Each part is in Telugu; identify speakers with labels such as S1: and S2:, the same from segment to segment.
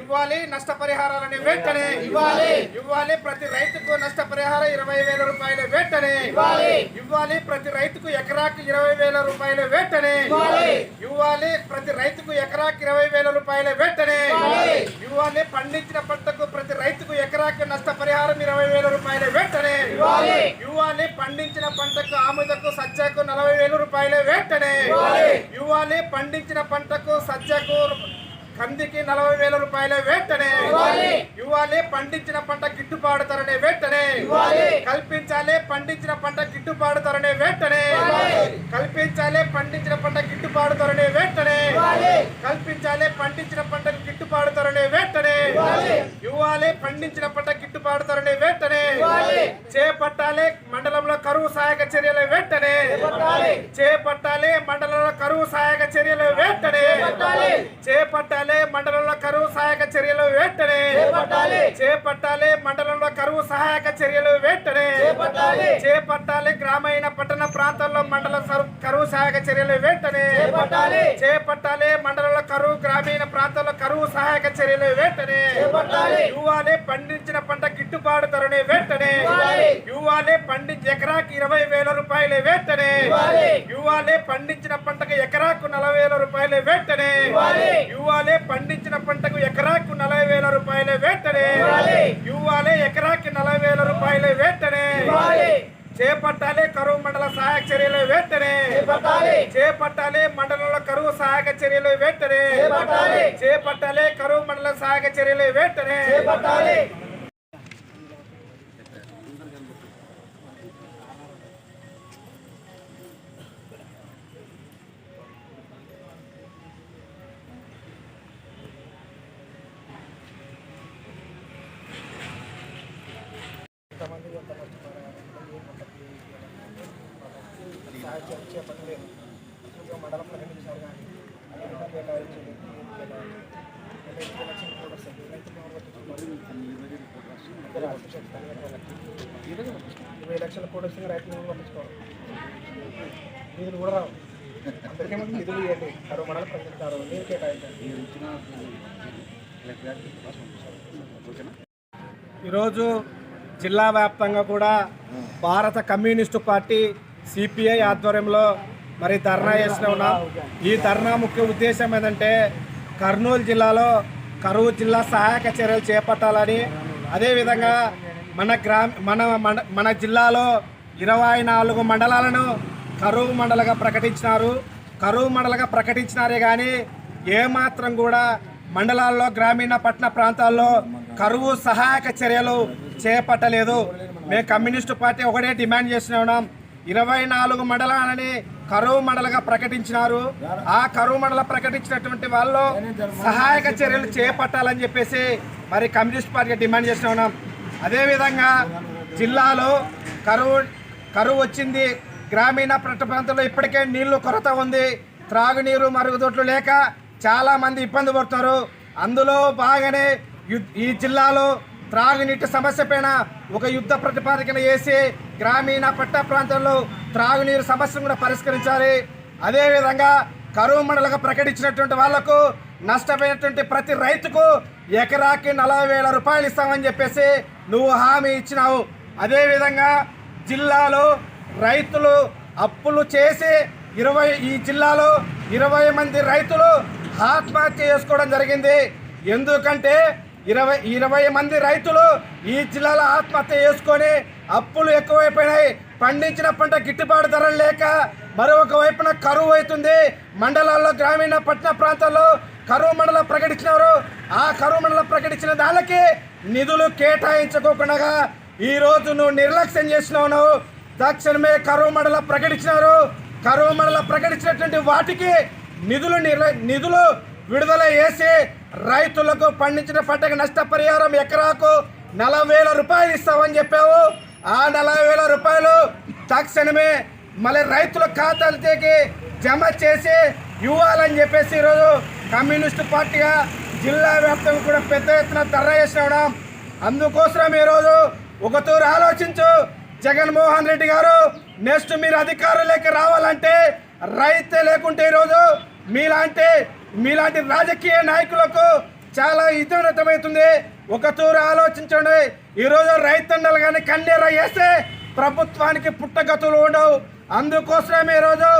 S1: ఇవ్వాలి నష్టపరిహారాలను వెంటనే ఇవ్వాలి ప్రతి రైతుకు నష్టపరిహారం 20,000 రూపాయలు వెంటనే ఇవ్వాలి ప్రతి రైతుకు ఎకరాకి 20,000 రూపాయలు వెంటనే ఇవ్వాలి ప్రతి రైతుకు ఎకరాకి 20,000 రూపాయలు వెంటనే ఇవ్వాలి పండించిన పంటకు ప్రతి రైతుకు ఎకరాకి నష్టపరిహారం 20,000 రూపాయలు వెంటనే ఇవ్వాలి పండించిన పంటకు ఆముదకు సజ్జకు 40,000 రూపాయలు వెంటనే ఇవ్వాలి పండించిన పంటకు సజ్జకు కందికి 40,000 రూపాయలు వెంటనే ఇవ్వాలి పండించిన పంట గిట్టుబాటు ధరనే వెంటనే కల్పించాలి పండించిన పంట గిట్టుబాటు ధరనే వెంటనే కల్పించాలి పండించిన పంట గిట్టుబాటు ధరనే వెంటనే కల్పించాలి పండించిన పంటకు గిట్టుబాటు ధరనే వెంటనే ఇవ్వాలి పండించిన పంట గిట్టుబాటు ధరనే వెంటనే చేపట్టాలి మండలంలో కరువు సహాయక చర్యలు వెంటనే చేపట్టాలి మండలంలో కరువు సహాయక చర్యలు వెంటనే చేపట్టాలి మండలంలో కరువు సహాయక చర్యలు వెంటనే చేపట్టాలి మండలంలో కరువు సహాయక చర్యలు వెంటనే చేపట్టాలి గ్రామీణ పట్టణ ప్రాంతాల్లో మండల కరువు సహాయక చర్యలు వెంటనే చేపట్టాలి మండలంలో కరువు గ్రామీణ ప్రాంతాల్లో కరువు సహాయక చర్యలు వెంటనే ఇవ్వాలి పండించిన పంట గిట్టుబాటు ధరనే వెంటనే ఇవ్వాలి పండించి ఎకరాకి 20,000 రూపాయలు వెంటనే ఇవ్వాలి పండించిన పంటకు ఎకరాకు 40,000 రూపాయలు వెంటనే ఇవ్వాలి పండించిన పంటకు ఎకరాకు 40,000 రూపాయలు వెంటనే ఇవ్వాలి ఎకరాకి 40,000 రూపాయలు వెంటనే చేపట్టాలి కరువు మండల సహాయక చర్యలు వెంటనే చేపట్టాలి మండలంలో కరువు సహాయక చర్యలు వెంటనే చేపట్టాలి కరువు మండల సహాయక చర్యలు వెంటనే చేపట్టలేదు మండలం ప్రకటించారు కానీ 20 లక్షల కోటి వస్తుంది రైతులు పంపించుకోవాలి నిధులు కూడా రావు అందరికేమో నిధులు ఇవ్వండి కరువు మండలం ప్రకటించారు నీరు కేటాయించండి. ఈరోజు జిల్లా వ్యాప్తంగా కూడా భారత కమ్యూనిస్టు పార్టీ సిపిఐ ఆధ్వర్యంలో మరి ధర్నా చేస్తూ ఉన్నాం. ఈ ధర్నా ముఖ్య ఉద్దేశం ఏంటంటే కర్నూలు జిల్లాలో కరువు జిల్లా సహాయక చర్యలు చేపట్టాలని, అదేవిధంగా మన జిల్లాలో 24 మండలాలను కరువు మండలంగా ప్రకటించినారు. కరువు మండలంగా ప్రకటించినారే కానీ ఏమాత్రం కూడా మండలాల్లో గ్రామీణ పట్టణ ప్రాంతాల్లో కరువు సహాయక చర్యలు చేపట్టలేదు. మేము కమ్యూనిస్టు పార్టీ ఒకటే డిమాండ్ చేస్తూనే ఉన్నాం. 24 మండలాలని కరువు మండలంగా ప్రకటించినారు. ఆ కరువు మండలం ప్రకటించినటువంటి వాళ్ళు సహాయక చర్యలు చేపట్టాలని చెప్పేసి మరి కమ్యూనిస్ట్ పార్టీ డిమాండ్ చేస్తూ ఉన్నాం. అదేవిధంగా జిల్లాలో కరువు వచ్చింది. గ్రామీణ పట్టణ ప్రాంతాల్లో ఇప్పటికే నీళ్లు కొరత ఉంది. త్రాగునీరు మరుగుదొడ్లు లేక చాలామంది ఇబ్బంది పడుతున్నారు. అందులో బాగానే ఈ జిల్లాలో త్రాగునీటి సమస్య పైన ఒక యుద్ధ ప్రతిపాదన చేసి గ్రామీణ పట్టణ ప్రాంతాల్లో త్రాగునీరు సమస్యను కూడా పరిష్కరించాలి. అదేవిధంగా కరువు మండలంగా ప్రకటించినటువంటి వాళ్లకు నష్టపోయినటువంటి ప్రతి రైతుకు ఎకరాకి 40,000 రూపాయలు ఇస్తామని చెప్పేసి నువ్వు హామీ ఇచ్చినావు. అదేవిధంగా జిల్లాలో రైతులు అప్పులు చేసి ఈ జిల్లాలో 20 మంది రైతులు ఆత్మహత్య చేసుకోవడం జరిగింది. ఎందుకంటే 20 మంది రైతులు ఈ జిల్లాలో ఆత్మహత్య చేసుకొని అప్పులు ఎక్కువైపోయినాయి. పండించిన పంట గిట్టుబాటు ధరలు లేక మరొక వైపున కరువు అవుతుంది. మండలాల్లో గ్రామీణ పట్టణ ప్రాంతాల్లో కరువు మండలం ప్రకటించినారు. ఆ కరువు మండలం ప్రకటించిన దానికి నిధులు కేటాయించుకోకుండా ఈరోజు నువ్వు నిర్లక్ష్యం చేసినావు. తక్షణమే కరువు మండలం ప్రకటించినారు. కరువు మండలం ప్రకటించినటువంటి వాటికి నిధులు విడుదల చేసి రైతులకు పండించిన పంటకు నష్టపరిహారం ఎకరాకు 40,000 రూపాయలు ఇస్తామని చెప్పావు. ఆ 40,000 రూపాయలు తక్షణమే మళ్ళీ రైతుల ఖాతాలకి జమ చేసి ఇవ్వాలని చెప్పేసి ఈరోజు కమ్యూనిస్టు పార్టీగా జిల్లా వ్యాప్తంగా కూడా పెద్ద ఎత్తున ధర్నా చేస్తున్నాం. అందుకోసం ఈరోజు ఒక తూరు ఆలోచించు జగన్మోహన్ రెడ్డి గారు. నెక్స్ట్ మీరు అధికారులకి రావాలంటే రైతే లేకుంటే ఈరోజు మీలాంటి మీలాంటి రాజకీయ నాయకులకు చాలా ఇతమవుతుంది. ఒక తూరు ఆలోచించండి. ఈరోజు రైతన్నలు కానీ కన్నీర వేస్తే ప్రభుత్వానికి పుట్టగతులు ఉండవు. అందుకోసమే ఈరోజు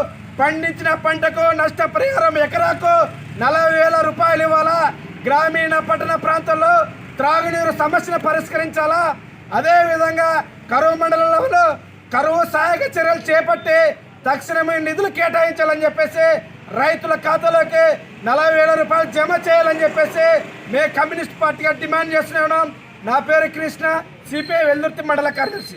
S1: పండించిన పంటకు నష్టపరిహారం ఎకరాకు 40,000 రూపాయలు ఇవ్వాలా. గ్రామీణ పట్టణ ప్రాంతాల్లో త్రాగునీరు సమస్యను పరిష్కరించాలా. అదేవిధంగా కరువు మండలంలో కరువు సహాయక చర్యలు చేపట్టి తక్షణమే నిధులు కేటాయించాలని చెప్పేసి రైతుల ఖాతాలోకి 40,000 రూపాయలు జమ చేయాలని చెప్పేసి మేము కమ్యూనిస్ట్ పార్టీగా డిమాండ్ చేస్తున్నాం. నా పేరు కృష్ణ, సిపిఐ వెల్దుర్తి మండల కార్యదర్శి.